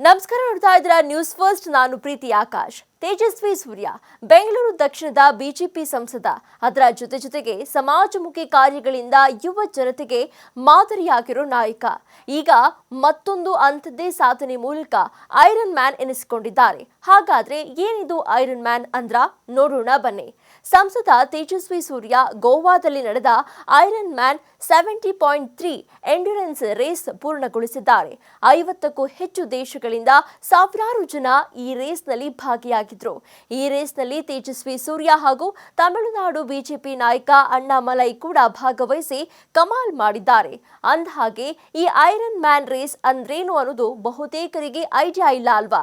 ನಮಸ್ಕಾರ, ನೋಡ್ತಾ ಇದ್ದೀರಾ ನ್ಯೂಸ್ ಫಸ್ಟ್. ನಾನು ಪ್ರೀತಿ ಆಕಾಶ್. ತೇಜಸ್ವಿ ಸೂರ್ಯ ಬೆಂಗಳೂರು ದಕ್ಷಿಣದ ಬಿಜೆಪಿ ಸಂಸದ. ಅದರ ಜೊತೆಗೆ ಸಮಾಜಮುಖಿ ಕಾರ್ಯಗಳಿಂದ ಯುವ ಜನತೆಗೆ ಮಾದರಿಯಾಗಿರೋ ನಾಯಕ. ಈಗ ಮತ್ತೊಂದು ಅಂಥದ್ದೇ ಸಾಧನೆ ಮೂಲಕ ಐರನ್ ಮ್ಯಾನ್ ಎನಿಸಿಕೊಂಡಿದ್ದಾರೆ. ಹಾಗಾದ್ರೆ ಏನಿದು ಐರನ್ ಮ್ಯಾನ್ ಅಂದ್ರ ನೋಡೋಣ ಬನ್ನಿ. ಸಂಸದ ತೇಜಸ್ವಿ ಸೂರ್ಯ ಗೋವಾದಲ್ಲಿ ನಡೆದ ಐರನ್ ಮ್ಯಾನ್ 70.3 ಎಂಡ್ಯೂರೆನ್ಸ್ ರೇಸ್ ಪೂರ್ಣಗೊಳಿಸಿದ್ದಾರೆ. 50ಕ್ಕೂ ಹೆಚ್ಚು ದೇಶಗಳಿಂದ ಸಾವಿರಾರು ಜನ ಈ ರೇಸ್ನಲ್ಲಿ ಭಾಗಿಯಾಗಿದ್ರು. ಈ ರೇಸ್ನಲ್ಲಿ ತೇಜಸ್ವಿ ಸೂರ್ಯ ಹಾಗೂ ತಮಿಳುನಾಡು ಬಿಜೆಪಿ ನಾಯಕ ಅಣ್ಣಾಮಲೈ ಕೂಡ ಭಾಗವಹಿಸಿ ಕಮಾಲ್ ಮಾಡಿದ್ದಾರೆ. ಅಂದಹಾಗೆ ಈ ಐರನ್ ಮ್ಯಾನ್ ರೇಸ್ ಅಂದ್ರೇನು ಅನ್ನೋದು ಬಹುತೇಕರಿಗೆ ಐಡಿಯಾ ಇಲ್ಲ ಅಲ್ವಾ?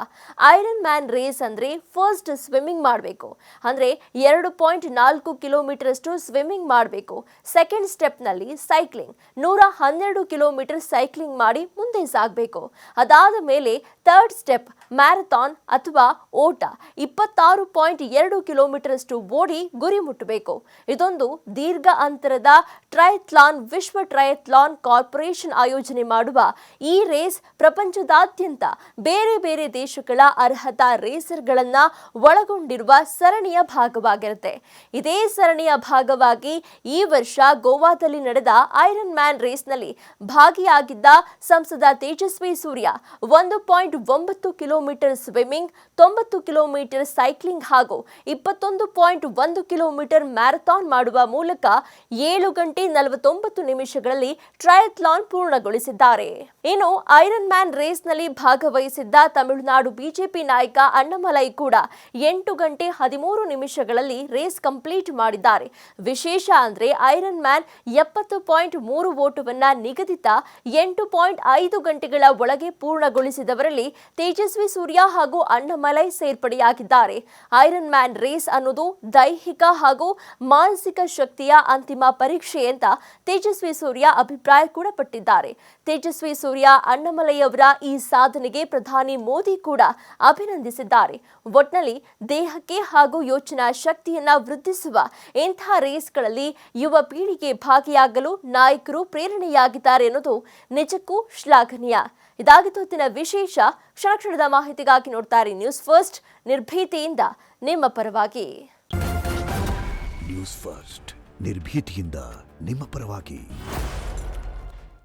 ಐರನ್ ಮ್ಯಾನ್ ರೇಸ್ ಅಂದ್ರೆ ಫಸ್ಟ್ ಸ್ವಿಮ್ಮಿಂಗ್ ಮಾಡಬೇಕು. ಅಂದ್ರೆ 2.4 ಕಿಲೋಮೀಟರ್ ಅಷ್ಟು ಸ್ವಿಮ್ಮಿಂಗ್ ಮಾಡಬೇಕು. ಸೆಕೆಂಡ್ ಸ್ಟೆಪ್ ನಲ್ಲಿ ಸೈಕ್ಲಿಂಗ್ 112 ಕಿಲೋಮೀಟರ್ ಸೈಕ್ಲಿಂಗ್ ಮಾಡಿ ಮುಂದೆ ಸಾಗಬೇಕು. ಅದಾದ ಮೇಲೆ ಥರ್ಡ್ ಸ್ಟೆಪ್ ಮ್ಯಾರಥಾನ್ ಅಥವಾ ಓಟ 26.2 ಕಿಲೋಮೀಟರ್ ಅಷ್ಟು ಓಡಿ ಗುರಿ ಮುಟ್ಟಬೇಕು. ಇದೊಂದು ದೀರ್ಘ ಅಂತರದ ಟ್ರಯಥ್ಲಾನ್. ವಿಶ್ವ ಟ್ರಯಥ್ಲಾನ್ ಕಾರ್ಪೊರೇಷನ್ ಆಯೋಜನೆ ಮಾಡುವ ಈ ರೇಸ್ ಪ್ರಪಂಚದಾದ್ಯಂತ ಬೇರೆ ಬೇರೆ ದೇಶಗಳ ಅರ್ಹತಾ ರೇಸರ್ಗಳನ್ನ ಒಳಗೊಂಡಿರುವ ಸರಣಿಯ ಭಾಗವಾಗಿರುತ್ತೆ. ಇದೇ ಸರಣಿಯ ಭಾಗವಾಗಿ ಈ ವರ್ಷ ಗೋವಾದಲ್ಲಿ ನಡೆದ ಐರನ್ ಮ್ಯಾನ್ ರೇಸ್ನಲ್ಲಿ ಭಾಗಿಯಾಗಿದ್ದ ಸಂಸದ Tejasvi Surya 1.9 kilometre swimming, 90 kilometre cycling ಹಾಗೂ 21.1 ಕಿಲೋಮೀಟರ್ ಮ್ಯಾರಥಾನ್ ಮಾಡುವ ಮೂಲಕ 7 ಗಂಟೆ 49 ನಿಮಿಷಗಳಲ್ಲಿ ಟ್ರಯಥ್ಲಾನ್ ಪೂರ್ಣಗೊಳಿಸಿದ್ದಾರೆ. ಇನ್ನು ಐರನ್ ಮ್ಯಾನ್ ರೇಸ್ನಲ್ಲಿ ಭಾಗವಹಿಸಿದ್ದ ತಮಿಳುನಾಡು ಬಿಜೆಪಿ ನಾಯಕ ಅಣ್ಣಾಮಲೈ ಕೂಡ 8 ಗಂಟೆ 13 ನಿಮಿಷಗಳಲ್ಲಿ ರೇಸ್ ಕಂಪ್ಲೀಟ್ ಮಾಡಿದ್ದಾರೆ. ವಿಶೇಷ ಅಂದ್ರೆ ಐರನ್ ಮ್ಯಾನ್ 70.3 ಓಟವನ್ನ ನಿಗದಿತ 8.5 ಗಂಟೆಗಳ ಒಳಗೆ ಪೂರ್ಣಗೊಳಿಸಿದವರಲ್ಲಿ ತೇಜಸ್ವಿ ಸೂರ್ಯ ಹಾಗೂ ಅಣ್ಣಾಮಲೈ ಸೇರ್ಪಡೆಯಾಗಿದ್ದಾರೆ. ಐರನ್ ಮ್ಯಾನ್ ರೇಸ್ ಅನ್ನೋದು ದೈಹಿಕ ಹಾಗೂ ಮಾನಸಿಕ ಶಕ್ತಿಯ ಅಂತಿಮ ಪರೀಕ್ಷೆ ಅಂತ ತೇಜಸ್ವಿ ಸೂರ್ಯ ಅಭಿಪ್ರಾಯ ಕೂಡ ಪಟ್ಟಿದ್ದಾರೆ. ತೇಜಸ್ವಿ ಸೂರ್ಯ ಅಣ್ಣಾಮಲೈ ಅವರ ಈ ಸಾಧನೆಗೆ ಪ್ರಧಾನಿ ಮೋದಿ ಕೂಡ ಅಭಿನಂದಿಸಿದ್ದಾರೆ. ಒಟ್ನಲ್ಲಿ ದೇಹಕ್ಕೆ ಹಾಗೂ ಯೋಚನಾ ಶಕ್ತಿಯನ್ನ ವೃದ್ಧಿಸುವ ಇಂತಹ ರೇಸ್ಗಳಲ್ಲಿ ಯುವ ಪೀಳಿಗೆ ಭಾಗಿಯಾಗಲು ನಾಯಕರು ಪ್ರೇರಣೆಯಾಗಿದ್ದಾರೆ ಅನ್ನೋದು ನಿಜಕ್ಕೂ ಶ್ಲಾಘನೀಯ. ಇದಾಗಿತ್ತು ಹೊತ್ತಿನ ವಿಶೇಷ. ಕ್ಷಣದ ಮಾಹಿತಿಗಾಗಿ ನೋಡ್ತಾ ಇರಿ ನ್ಯೂಸ್ ಫಸ್ಟ್, ನಿರ್ಭೀತಿಯಿಂದ ನಿಮ್ಮ ಪರವಾಗಿ. ನ್ಯೂಸ್ ಫಸ್ಟ್, ನಿರ್ಭೀತಿಯಿಂದ ನಿಮ್ಮ ಪರವಾಗಿ.